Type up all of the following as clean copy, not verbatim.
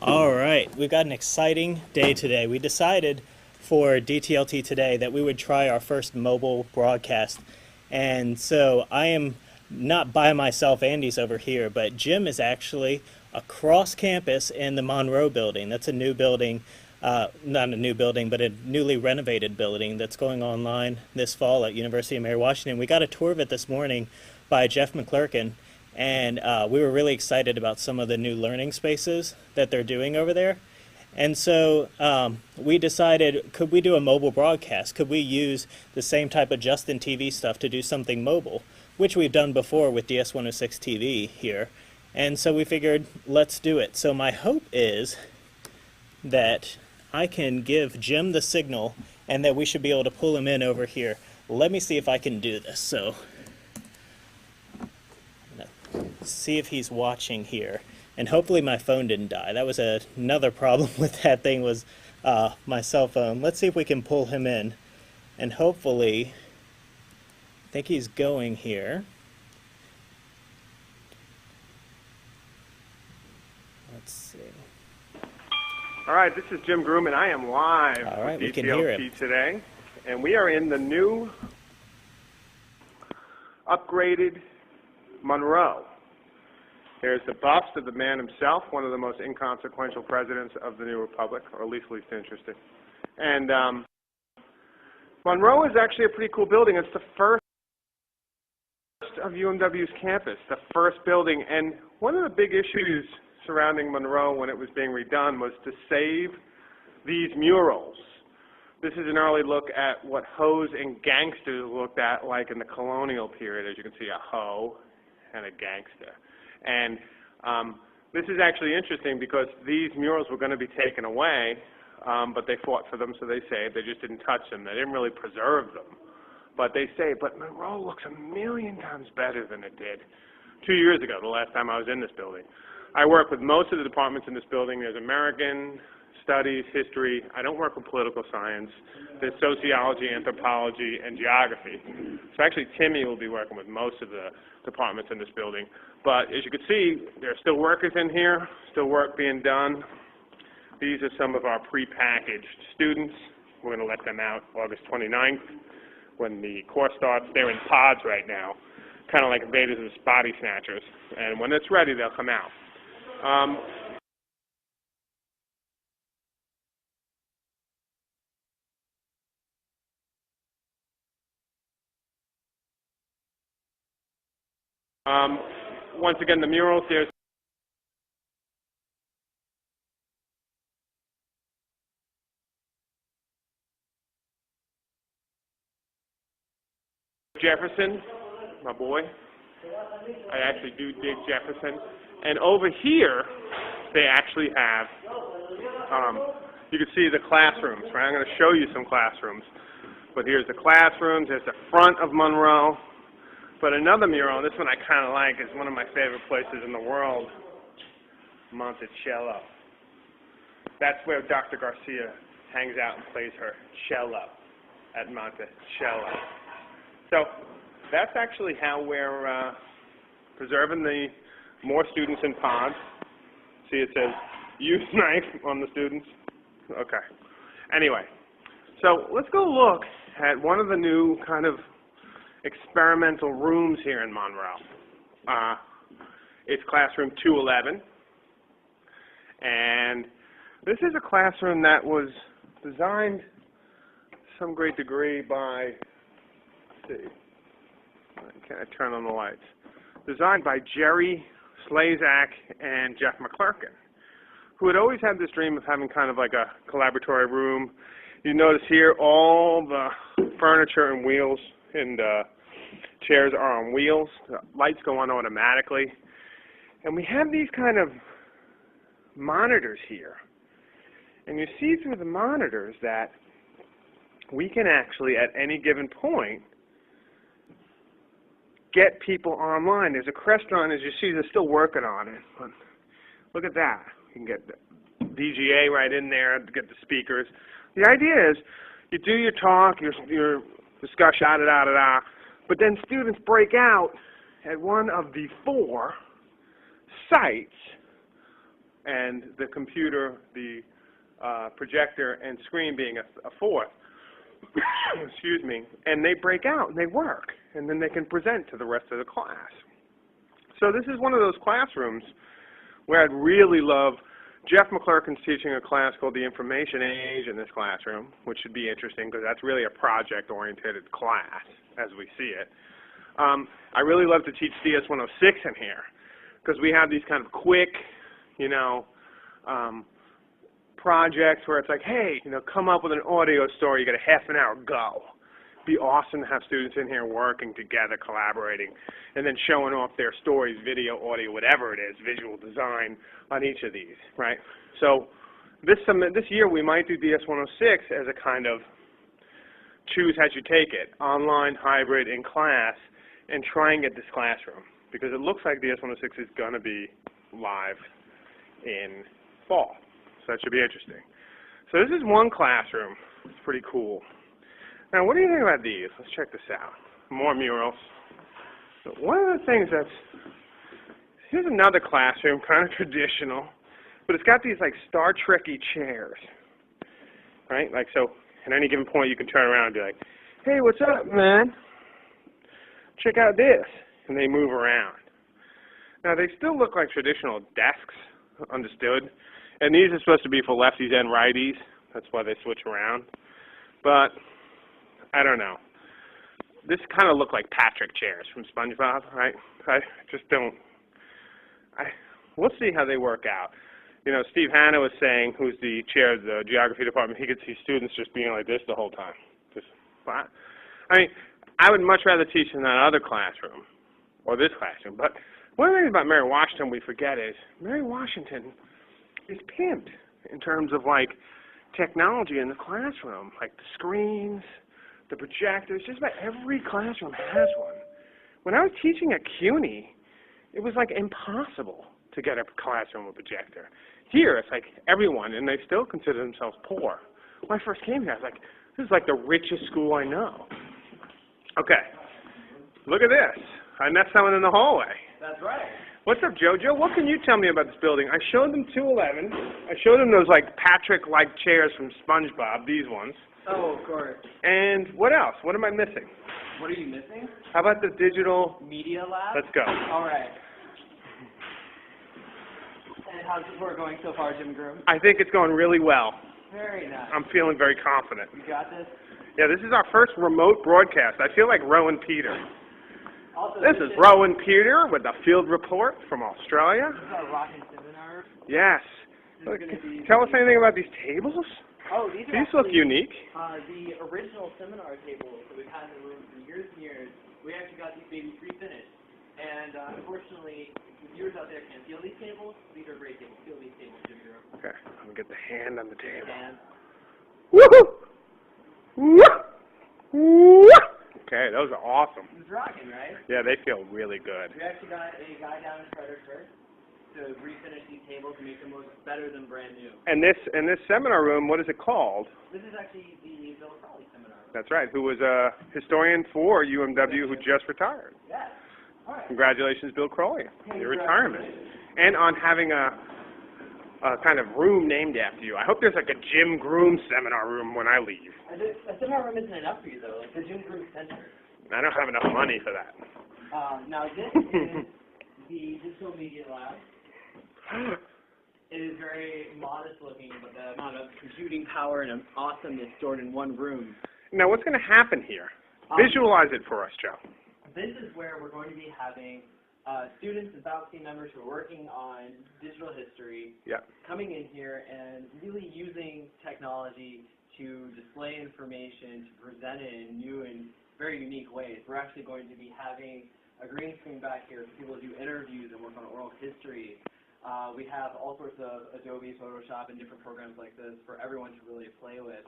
All right, we've got an exciting day today. We decided for DTLT today that we would try our first mobile broadcast. And so I am not by myself, Andy's over here, but Jim is actually across campus in the Monroe building. That's a new building, not a new building, but a newly renovated building that's going online this fall at University of Mary Washington. We got a tour of it this morning by Jeff McClurkin. And we were really excited about some of the new learning spaces that they're doing over there. And so we decided, could we do a mobile broadcast? Could we use the same type of Justin TV stuff to do something mobile, which we've done before with DS106 TV here. And so we figured, let's do it. So my hope is that I can give Jim the signal and that we should be able to pull him in over here. Let me see if I can do this. So see if he's watching here, and hopefully my phone didn't die. That was another problem with that thing, was my cell phone. Let's see if we can pull him in, and hopefully I think he's going here. Let's see. All right, this is Jim Groom, and I am live All right, we with can hear him DTLT today, and we are in the new upgraded Monroe. There's the bust of the man himself, one of the most inconsequential presidents of the new republic, or at least interesting. And Monroe is actually a pretty cool building. It's the first of UMW's campus, the first building. And one of the big issues surrounding Monroe when it was being redone was to save these murals. This is an early look at what hoes and gangsters looked at like in the colonial period. As you can see, a hoe and a gangster. And this is actually interesting because these murals were going to be taken away, but they fought for them, so they saved. They just didn't touch them. They didn't really preserve them. But they saved. But Monroe looks a million times better than it did 2 years ago, the last time I was in this building. I work with most of the departments in this building. There's American Studies, History. I don't work with political science. There's Sociology, Anthropology, and Geography. So actually Timmy will be working with most of the departments in this building. But as you can see, there are still workers in here, still work being done. These are some of our pre-packaged students. We're going to let them out August 29th when the course starts. They're in pods right now, kind of like invaders and body snatchers. And when it's ready, they'll come out. Once again, the murals, there's Jefferson, my boy. I actually do dig Jefferson. And over here, they actually have, you can see the classrooms, right? I'm going to show you some classrooms. But here's the classrooms, there's the front of Monroe. But another mural, and this one I kind of like, is one of my favorite places in the world, Monticello. That's where Dr. Garcia hangs out and plays her cello at Monticello. So that's actually how we're preserving the more students in pods. See, it says use knife on the students. Okay. Anyway, so let's go look at one of the new kind of experimental rooms here in Monroe. It's classroom 211, and this is a classroom that was designed to some great degree by, let's see, can I turn on the lights? Designed by Jerry Slazak and Jeff McClurkin, who had always had this dream of having kind of like a collaboratory room. You notice here all the furniture and wheels and chairs are on wheels. The lights go on automatically. And we have these kind of monitors here. And you see through the monitors that we can actually, at any given point, get people online. There's a Crestron, as you see, they're still working on it. But look at that. You can get the VGA right in there to get the speakers. The idea is you do your talk, your discussion, da-da-da-da-da, but then students break out at one of the 4 sites and the computer, the projector, and screen being a fourth. Excuse me. And they break out and they work, and then they can present to the rest of the class. So this is one of those classrooms where I'd really love. Jeff McClurkin's teaching a class called The Information Age in this classroom, which should be interesting because that's really a project-oriented class as we see it. I really love to teach DS-106 in here because we have these kind of quick, projects where it's like, hey, come up with an audio story, you got a half an hour, go. Be awesome to have students in here working together, collaborating, and then showing off their stories, video, audio, whatever it is, visual design on each of these, right? So this year we might do DS-106 as a kind of choose as you take it, online, hybrid, in class, and try and get this classroom because it looks like DS-106 is going to be live in fall. So that should be interesting. So this is one classroom. It's pretty cool. Now, what do you think about these? Let's check this out. More murals. So one of the things here's another classroom, kind of traditional, but it's got these like Star Trek-y chairs, right? Like so, at any given point, you can turn around and be like, "Hey, what's up, man? Check out this," and they move around. Now, they still look like traditional desks, understood, and these are supposed to be for lefties and righties. That's why they switch around. But I don't know. This kind of look like Patrick chairs from SpongeBob, right? I just don't. We'll see how they work out. Steve Hanna was saying, who's the chair of the geography department, he could see students just being like this the whole time. I would much rather teach in that other classroom or this classroom. But one of the things about Mary Washington we forget is Mary Washington is pimped in terms of like technology in the classroom, like the screens, the projectors. Just about every classroom has one. When I was teaching at CUNY, it was like impossible to get a classroom with a projector. Here, it's like everyone, and they still consider themselves poor. When I first came here, I was like, this is like the richest school I know. Okay, look at this. I met someone in the hallway. That's right. What's up, JoJo? What can you tell me about this building? I showed them 211. I showed them those like Patrick-like chairs from SpongeBob, these ones. Oh, of course. And what else? What am I missing? What are you missing? How about the digital Media lab? Let's go. All right. And how's the tour going so far, Jim Groom? I think it's going really well. Very nice. I'm feeling very confident. You got this? Yeah, this is our first remote broadcast. I feel like Rowan Peter. Also, This is Rowan Peter with the field report from Australia. This is our rockin' seminar. Yes. This is gonna be Tell us anything about these tables? Oh, these are These look actually, unique. The original seminar tables that we've had in the room for years and years. We actually got these babies pre-finished. And unfortunately, the viewers out there can't feel these tables. These are great tables. Feel these tables, Jim Groom. Okay, I'm going to get the hand on the table. And Woohoo! Woo! Okay, those are awesome. it's rocking, right? Yeah, they feel really good. We actually got a guy down in Fredericksburg to refinish these tables and make them look better than brand new. And this seminar room, what is it called? This is actually the Bill Crowley seminar. That's right, who was a historian for UMW who just retired. Yes. All right. Congratulations, Bill Crowley, on your retirement. Congratulations. And on having a kind of room named after you. I hope there's like a Jim Groom seminar room when I leave. A seminar room isn't enough for you, though. Like the Jim Groom Center. I don't have enough money for that. Now, this is the Digital Media Lab. It is very modest looking, but the amount of computing power and awesomeness stored in one room. Now, what's going to happen here? Visualize it for us, Joe. This is where we're going to be having students and faculty members who are working on digital history coming in here and really using technology to display information, to present it in new and very unique ways. We're actually going to be having a green screen back here for people to do interviews and work on oral history. We have all sorts of Adobe, Photoshop, and different programs like this for everyone to really play with.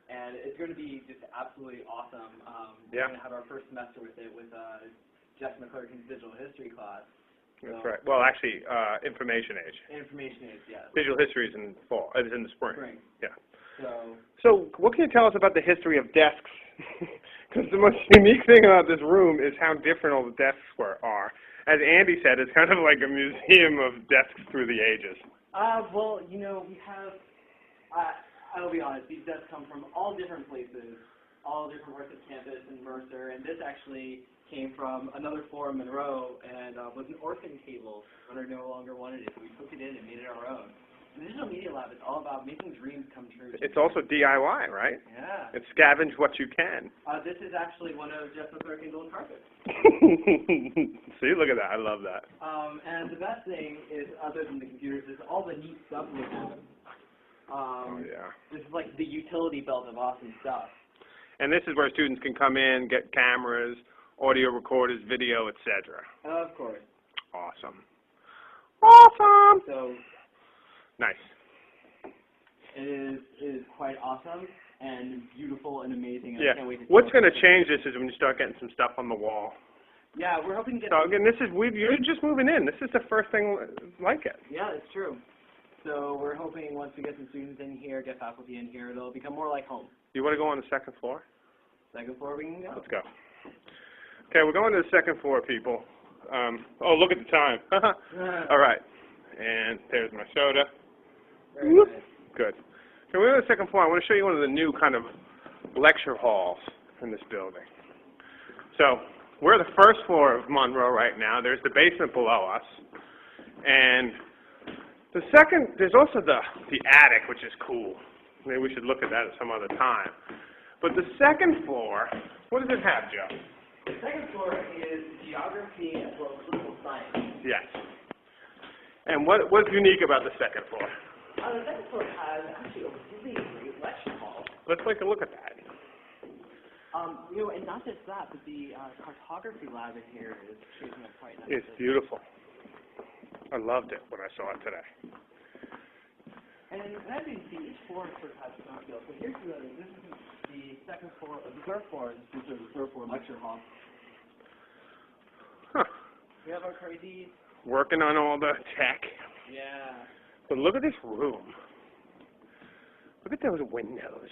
And it's going to be just absolutely awesome. We're going to have our first semester with it with Jeff McClurkin's digital history class. That's right. Well, actually, Information Age. Information Age, yes. Digital history is in fall. It's in the spring. Yeah. So what can you tell us about the history of desks? Because the most unique thing about this room is how different all the desks are. As Andy said, it's kind of like a museum of desks through the ages. Well, you know, we have, I'll be honest, these desks come from all different places, all different parts of campus and Mercer, and this actually came from another floor in Monroe and was an orphan table when I no longer wanted it. So we took it in and made it our own. The Digital Media Lab is all about making dreams come true. It's also DIY, right? Yeah. It's scavenge what you can. This is actually one of Jeff McClurkin's old carpets. See, look at that. I love that. And the best thing is, other than the computers, is all the neat stuff we have. Oh, yeah. This is like the utility belt of awesome stuff. And this is where students can come in, get cameras, audio recorders, video, etc. Of course. Awesome. Awesome! So, nice. It is quite awesome and beautiful and amazing. And Yeah. I can't wait to What's going to change this is when you start getting some stuff on the wall. Yeah, we're hoping to get... So again, you're just moving in. This is the first thing like it. Yeah, it's true. So we're hoping once we get some students in here, get faculty in here, it'll become more like home. You want to go on the second floor? Second floor, we can go. Let's go. Okay, we're going to the second floor, people. Oh, look at the time. All right. And there's my soda. Very nice. Good. Okay, we're on the second floor. I want to show you one of the new kind of lecture halls in this building. So we're the first floor of Monroe right now. There's the basement below us. And the second, there's also the attic, which is cool. Maybe we should look at that at some other time. But the second floor, what does it have, Joe? The second floor is geography as well as political science. Yes. And what's unique about the second floor? The second floor has actually a really great lecture hall. Let's take a look at that. You know, and not just that, but the cartography lab in here is shaping up quite nicely. It's beautiful. I loved it when I saw it today. And as you can see, each floor sort of has its own feel. So here's this is the second floor, the third floor, this is the third floor lecture hall. Huh. We have our crazy... Working on all the tech. Yeah. But look at this room. Look at those windows.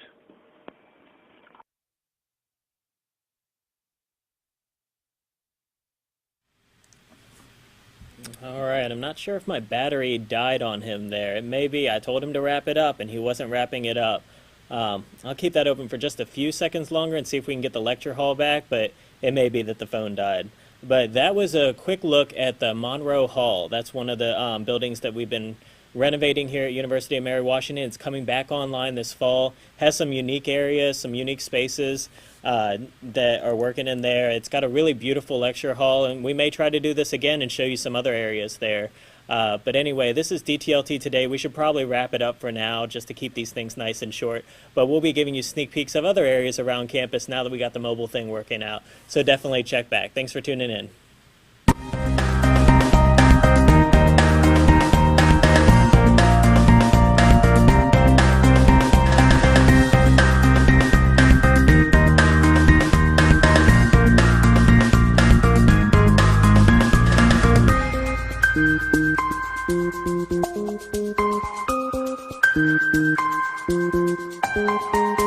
All right, I'm not sure if my battery died on him there. It may be. I told him to wrap it up, and he wasn't wrapping it up. I'll keep that open for just a few seconds longer and see if we can get the lecture hall back, but it may be that the phone died. But that was a quick look at the Monroe Hall. That's one of the buildings that we've been renovating here at University of Mary Washington. It's coming back online this fall. Has some unique areas, some unique spaces that are working in there. It's got a really beautiful lecture hall, and we may try to do this again and show you some other areas there. But anyway, this is DTLT today. We should probably wrap it up for now just to keep these things nice and short. But we'll be giving you sneak peeks of other areas around campus now that we got the mobile thing working out. So definitely check back. Thanks for tuning in. Thank you.